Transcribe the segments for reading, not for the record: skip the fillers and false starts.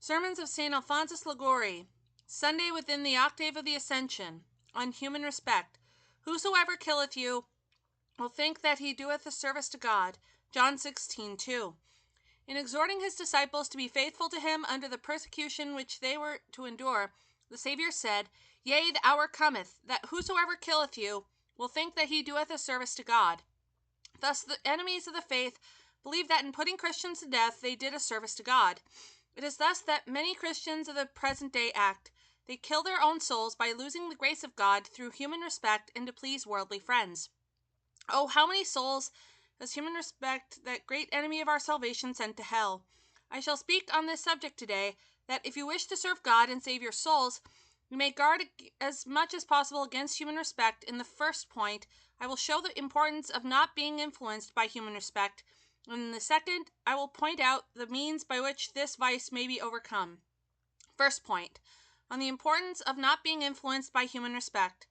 Sermons of St. Alphonsus Liguori, Sunday within the Octave of the Ascension, on human respect. Whosoever killeth you will think that he doeth a service to God. John 16:2. In exhorting his disciples to be faithful to him under the persecution which they were to endure, the Saviour said, Yea, the hour cometh, that whosoever killeth you will think that he doeth a service to God. Thus the enemies of the faith believe that in putting Christians to death they did a service to God. It is thus that many Christians of the present day act. They kill their own souls by losing the grace of God through human respect and to please worldly friends. Oh, how many souls has human respect, that great enemy of our salvation, sent to hell? I shall speak on this subject today, that if you wish to serve God and save your souls, you may guard as much as possible against human respect. In the first point, I will show the importance of not being influenced by human respect. In the second, I will point out the means by which this vice may be overcome. First point, on the importance of not being influenced by human respect.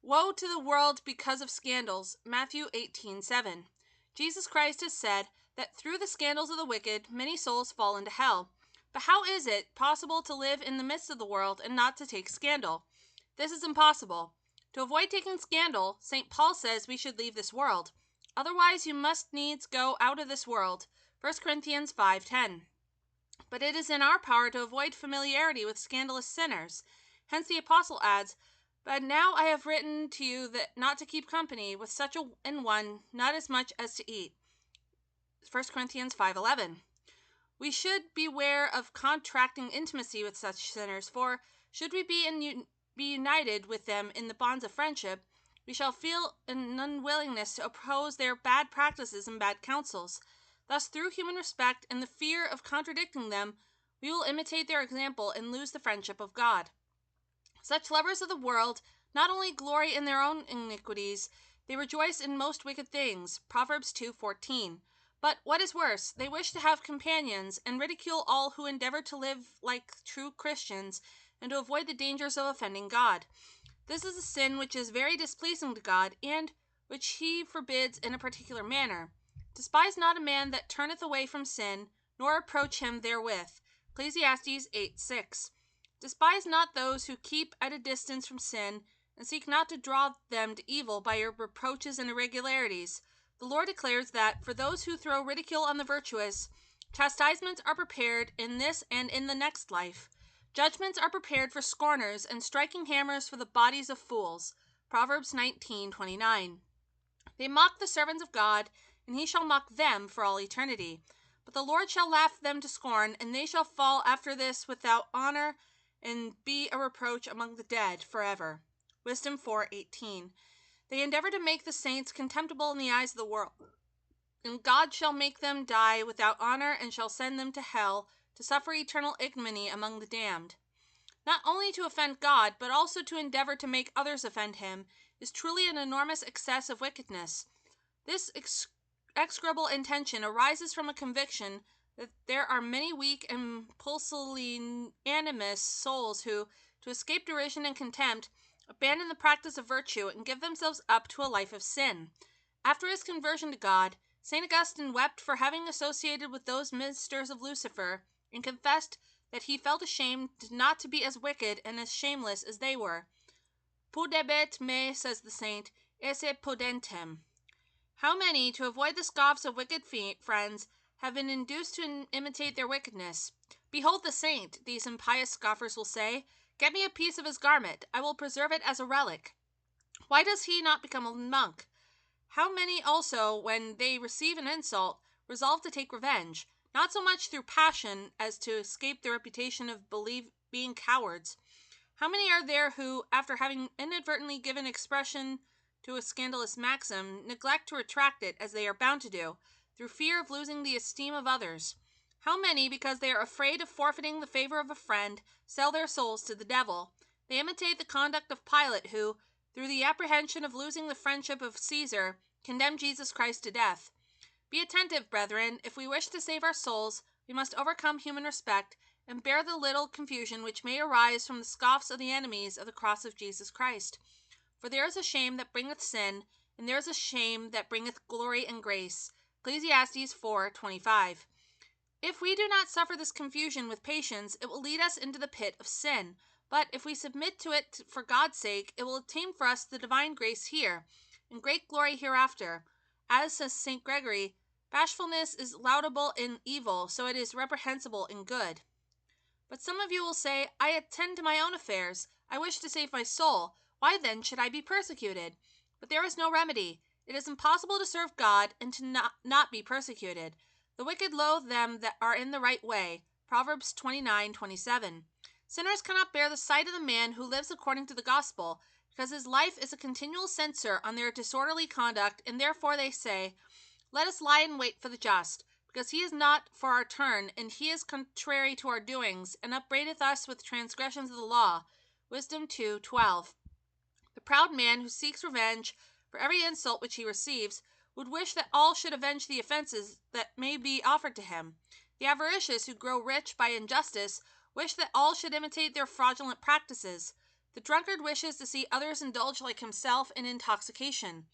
Woe to the world because of scandals. Matthew 18:7. Jesus Christ has said that through the scandals of the wicked, many souls fall into hell. But how is it possible to live in the midst of the world and not to take scandal? This is impossible. To avoid taking scandal, St. Paul says we should leave this world. Otherwise you must needs go out of this world. 1 Corinthians 5:10. But it is in our power to avoid familiarity with scandalous sinners. Hence the apostle adds, But now I have written to you that not to keep company with such an one, not as much as to eat. 1 Corinthians 5:11. We should beware of contracting intimacy with such sinners, for should we be united with them in the bonds of friendship, we shall feel an unwillingness to oppose their bad practices and bad counsels. Thus, through human respect and the fear of contradicting them, we will imitate their example and lose the friendship of God. Such lovers of the world not only glory in their own iniquities, they rejoice in most wicked things. Proverbs 2:14. But what is worse, they wish to have companions and ridicule all who endeavor to live like true Christians and to avoid the dangers of offending God. This is a sin which is very displeasing to God, and which he forbids in a particular manner. Despise not a man that turneth away from sin, nor approach him therewith. Ecclesiastes 8:6. Despise not those who keep at a distance from sin, and seek not to draw them to evil by your reproaches and irregularities. The Lord declares that, for those who throw ridicule on the virtuous, chastisements are prepared in this and in the next life. Judgments are prepared for scorners, and striking hammers for the bodies of fools. Proverbs 19:29. They mock the servants of God, and he shall mock them for all eternity. But the Lord shall laugh them to scorn, and they shall fall after this without honor, and be a reproach among the dead forever. Wisdom 4:18. They endeavor to make the saints contemptible in the eyes of the world, and God shall make them die without honor, and shall send them to hell, to suffer eternal ignominy among the damned. Not only to offend God, but also to endeavor to make others offend him, is truly an enormous excess of wickedness. This execrable intention arises from a conviction that there are many weak and pusillanimous souls who, to escape derision and contempt, abandon the practice of virtue and give themselves up to a life of sin. After his conversion to God, St. Augustine wept for having associated with those ministers of Lucifer, and confessed that he felt ashamed not to be as wicked and as shameless as they were. Pudebit me, says the saint, esse pudentem. How many, to avoid the scoffs of wicked friends, have been induced to imitate their wickedness? Behold the saint, these impious scoffers will say. Get me a piece of his garment, I will preserve it as a relic. Why does he not become a monk? How many also, when they receive an insult, resolve to take revenge, not so much through passion as to escape the reputation of being cowards? How many are there who, after having inadvertently given expression to a scandalous maxim, neglect to retract it, as they are bound to do, through fear of losing the esteem of others? How many, because they are afraid of forfeiting the favor of a friend, sell their souls to the devil? They imitate the conduct of Pilate, who, through the apprehension of losing the friendship of Caesar, condemned Jesus Christ to death. Be attentive, brethren. If we wish to save our souls, we must overcome human respect, and bear the little confusion which may arise from the scoffs of the enemies of the cross of Jesus Christ. For there is a shame that bringeth sin, and there is a shame that bringeth glory and grace. Ecclesiastes 4:25. If we do not suffer this confusion with patience, it will lead us into the pit of sin. But if we submit to it for God's sake, it will obtain for us the divine grace here, and great glory hereafter. As says St. Gregory, bashfulness is laudable in evil, so it is reprehensible in good. But some of you will say, I attend to my own affairs. I wish to save my soul. Why then should I be persecuted? But there is no remedy. It is impossible to serve God and to not be persecuted. The wicked loathe them that are in the right way. Proverbs 29:27. Sinners cannot bear the sight of the man who lives according to the gospel, because his life is a continual censure on their disorderly conduct, and therefore they say, let us lie in wait for the just, because he is not for our turn, and he is contrary to our doings, and upbraideth us with transgressions of the law. Wisdom 2:12. The proud man who seeks revenge for every insult which he receives would wish that all should avenge the offenses that may be offered to him. The avaricious who grow rich by injustice wish that all should imitate their fraudulent practices. The drunkard wishes to see others indulge like himself in intoxication.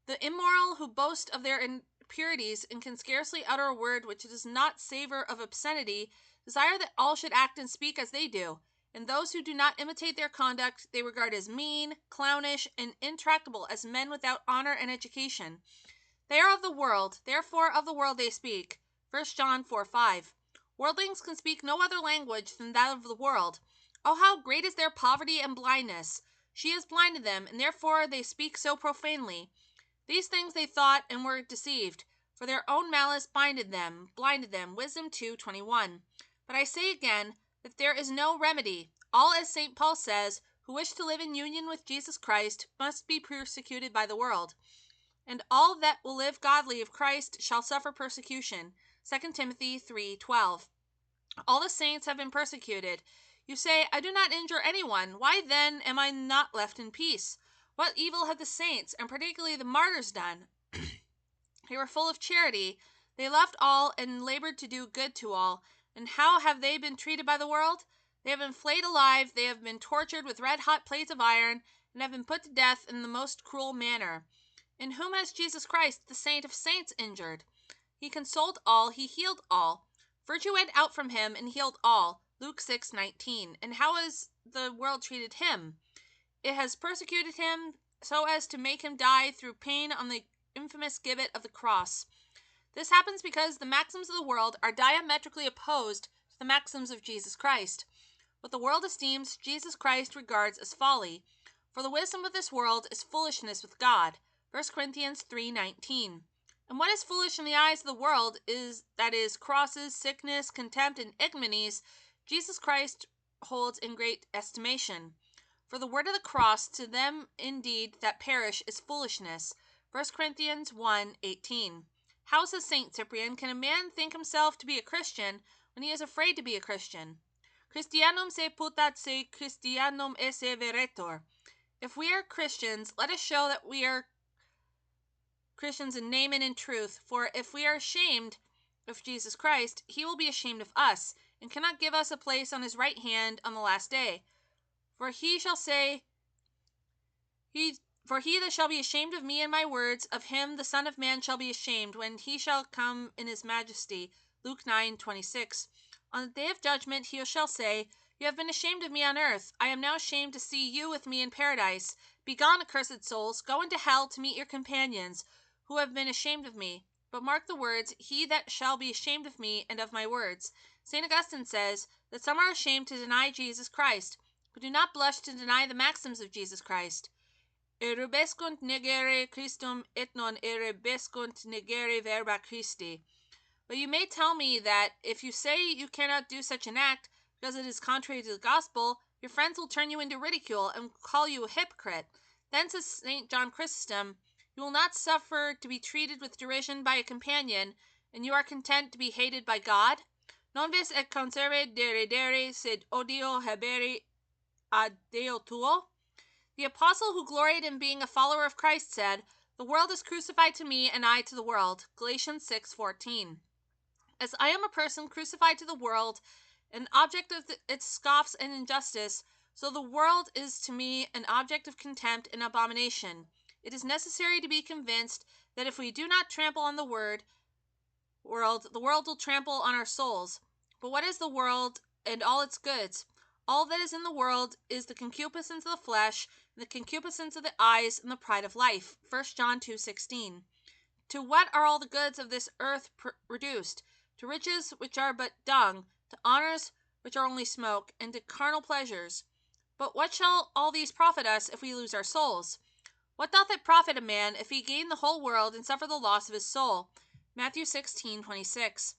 The immoral who boast of their impurities and can scarcely utter a word which does not savor of obscenity desire that all should act and speak as they do. And those who do not imitate their conduct they regard as mean, clownish, and intractable, as men without honor and education. They are of the world, therefore of the world they speak. 1 John 4:5. Worldlings can speak no other language than that of the world. Oh, how great is their poverty and blindness! She has blinded them, and therefore they speak so profanely. These things they thought and were deceived, for their own malice blinded them. Wisdom 2:21. But I say again that there is no remedy. All, as St. Paul says, who wish to live in union with Jesus Christ must be persecuted by the world. And all that will live godly of Christ shall suffer persecution. 2 Timothy 3:12. All the saints have been persecuted. You say, I do not injure anyone. Why then am I not left in peace? What evil have the saints, and particularly the martyrs, done? They were full of charity. They loved all and labored to do good to all. And how have they been treated by the world? They have been flayed alive. They have been tortured with red-hot plates of iron, and have been put to death in the most cruel manner. And whom has Jesus Christ, the saint of saints, injured? He consoled all. He healed all. Virtue went out from him and healed all. Luke 6:19. And how has the world treated him? It has persecuted him so as to make him die through pain on the infamous gibbet of the cross. This happens because the maxims of the world are diametrically opposed to the maxims of Jesus Christ. What the world esteems, Jesus Christ regards as folly. For the wisdom of this world is foolishness with God. 1 Corinthians 3:19. And what is foolish in the eyes of the world is, that is, crosses, sickness, contempt, and ignominies, Jesus Christ holds in great estimation. For the word of the cross to them indeed that perish is foolishness. 1 Corinthians 1:18. How, says St. Cyprian, can a man think himself to be a Christian when he is afraid to be a Christian? Christianum se putat se Christianum esse veretur. If we are Christians, let us show that we are Christians in name and in truth. For if we are ashamed of Jesus Christ, he will be ashamed of us, and cannot give us a place on his right hand on the last day. For he shall say, For he that shall be ashamed of me and my words, of him the Son of Man shall be ashamed, when he shall come in his majesty. Luke 9:26. On the day of judgment he shall say, You have been ashamed of me on earth. I am now ashamed to see you with me in paradise. Begone, accursed souls, go into hell to meet your companions, who have been ashamed of me. But mark the words, he that shall be ashamed of me and of my words. St. Augustine says that some are ashamed to deny Jesus Christ, but do not blush to deny the maxims of Jesus Christ. Erubescunt negere Christum et non erubescunt negere verba Christi. But you may tell me that if you say you cannot do such an act because it is contrary to the gospel, your friends will turn you into ridicule and call you a hypocrite. Then, says St. John Chrysostom, you will not suffer to be treated with derision by a companion, and you are content to be hated by God? Non vis et conserve deridere, sed odio habere ad Deo tuo? The apostle who gloried in being a follower of Christ said, The world is crucified to me, and I to the world. Galatians 6:14. As I am a person crucified to the world, an object of its scoffs and injustice, so the world is to me an object of contempt and abomination. It is necessary to be convinced that if we do not trample on the word, the world will trample on our souls. But what is the world and all its goods? All that is in the world is the concupiscence of the flesh, and the concupiscence of the eyes, and the pride of life. 1 John 2:16. To what are all the goods of this earth reduced? To riches which are but dung, to honors which are only smoke, and to carnal pleasures. But what shall all these profit us if we lose our souls? What doth it profit a man if he gain the whole world and suffer the loss of his soul? Matthew 16:26.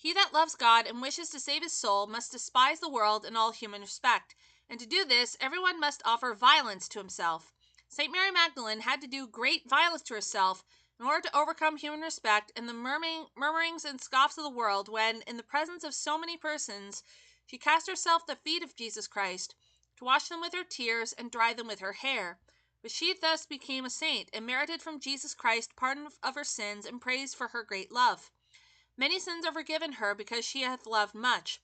He that loves God and wishes to save his soul must despise the world and all human respect, and to do this everyone must offer violence to himself. St. Mary Magdalene had to do great violence to herself in order to overcome human respect and the murmurings and scoffs of the world when, in the presence of so many persons, she cast herself at the feet of Jesus Christ to wash them with her tears and dry them with her hair. But she thus became a saint and merited from Jesus Christ pardon of her sins and praise for her great love. Many sins are forgiven her because she hath loved much.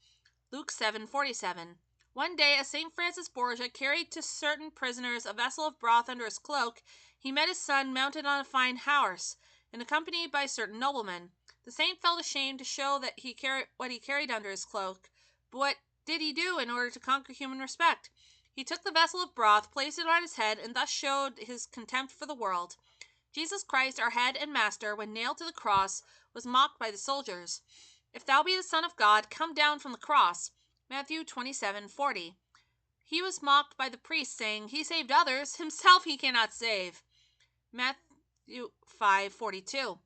Luke 7:47. One day, as St. Francis Borgia carried to certain prisoners a vessel of broth under his cloak, he met his son mounted on a fine horse, and accompanied by certain noblemen. The saint felt ashamed to show that what he carried under his cloak. But what did he do in order to conquer human respect? He took the vessel of broth, placed it on his head, and thus showed his contempt for the world. Jesus Christ, our head and master, when nailed to the cross, was mocked by the soldiers. If thou be the Son of God, come down from the cross. Matthew 27:40. He was mocked by the priests, saying, He saved others, himself he cannot save. Matthew 5:42.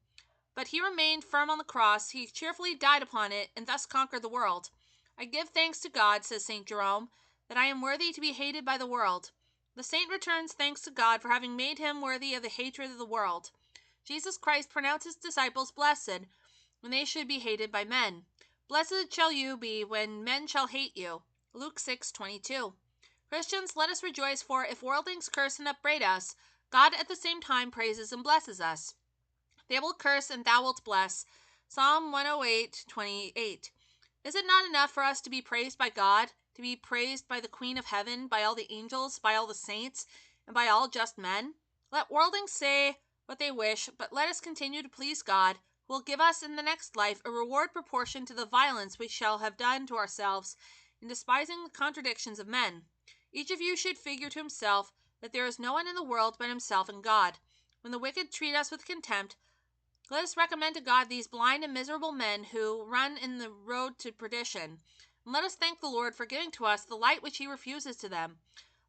But he remained firm on the cross, he cheerfully died upon it, and thus conquered the world. I give thanks to God, says St. Jerome, that I am worthy to be hated by the world. The saint returns thanks to God for having made him worthy of the hatred of the world. Jesus Christ pronounced his disciples blessed when they should be hated by men. Blessed shall you be when men shall hate you. Luke 6:22. Christians, let us rejoice, for if worldlings curse and upbraid us, God at the same time praises and blesses us. They will curse and thou wilt bless. Psalm 108:28. Is it not enough for us to be praised by God, to be praised by the Queen of Heaven, by all the angels, by all the saints, and by all just men? Let worldlings say what they wish, but let us continue to please God, who will give us in the next life a reward proportioned to the violence we shall have done to ourselves in despising the contradictions of men. Each of you should figure to himself that there is no one in the world but himself and God. When the wicked treat us with contempt, let us recommend to God these blind and miserable men who run in the road to perdition, and let us thank the Lord for giving to us the light which he refuses to them.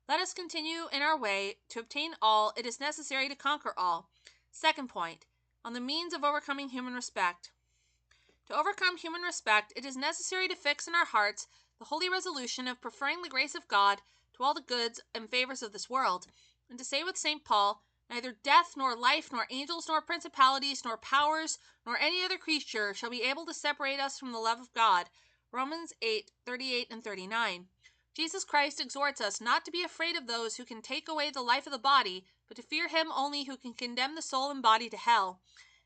Let us continue in our way. To obtain all, it is necessary to conquer all. Second point, on the means of overcoming human respect. To overcome human respect, it is necessary to fix in our hearts the holy resolution of preferring the grace of God to all the goods and favors of this world, and to say with St. Paul, neither death, nor life, nor angels, nor principalities, nor powers, nor any other creature shall be able to separate us from the love of God. Romans 8:38 and 39. Jesus Christ exhorts us not to be afraid of those who can take away the life of the body, but to fear him only who can condemn the soul and body to hell.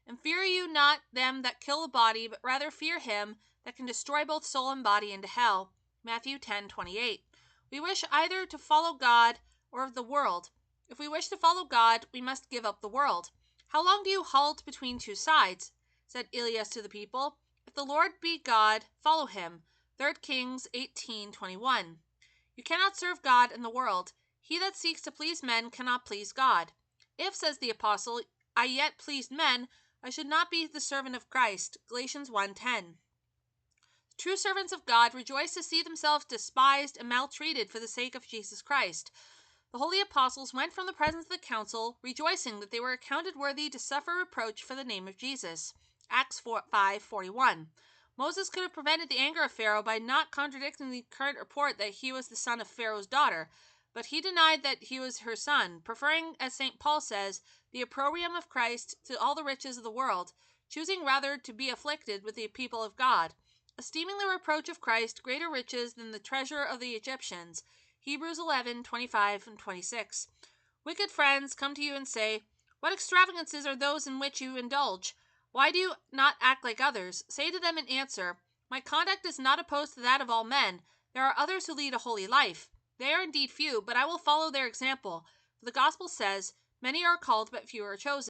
And fear you not them that kill the body, but rather fear him that can destroy both soul and body into hell. Matthew 10:28. We wish either to follow God or the world. If we wish to follow God, we must give up the world. How long do you halt between two sides? Said Elias to the people. If the Lord be God, follow him. 3 Kings 18:21. You cannot serve God and the world. He that seeks to please men cannot please God. If, says the apostle, I yet pleased men, I should not be the servant of Christ. Galatians 1:10. The true servants of God rejoice to see themselves despised and maltreated for the sake of Jesus Christ. The holy apostles went from the presence of the council, rejoicing that they were accounted worthy to suffer reproach for the name of Jesus. Acts 5:41. Moses could have prevented the anger of Pharaoh by not contradicting the current report that he was the son of Pharaoh's daughter, but he denied that he was her son, preferring, as St. Paul says, the opprobrium of Christ to all the riches of the world, choosing rather to be afflicted with the people of God, esteeming the reproach of Christ greater riches than the treasure of the Egyptians. Hebrews 11:25 and 26. Wicked friends come to you and say, What extravagances are those in which you indulge? Why do you not act like others? Say to them in answer, My conduct is not opposed to that of all men. There are others who lead a holy life. They are indeed few, but I will follow their example. For the gospel says, Many are called, but few are chosen.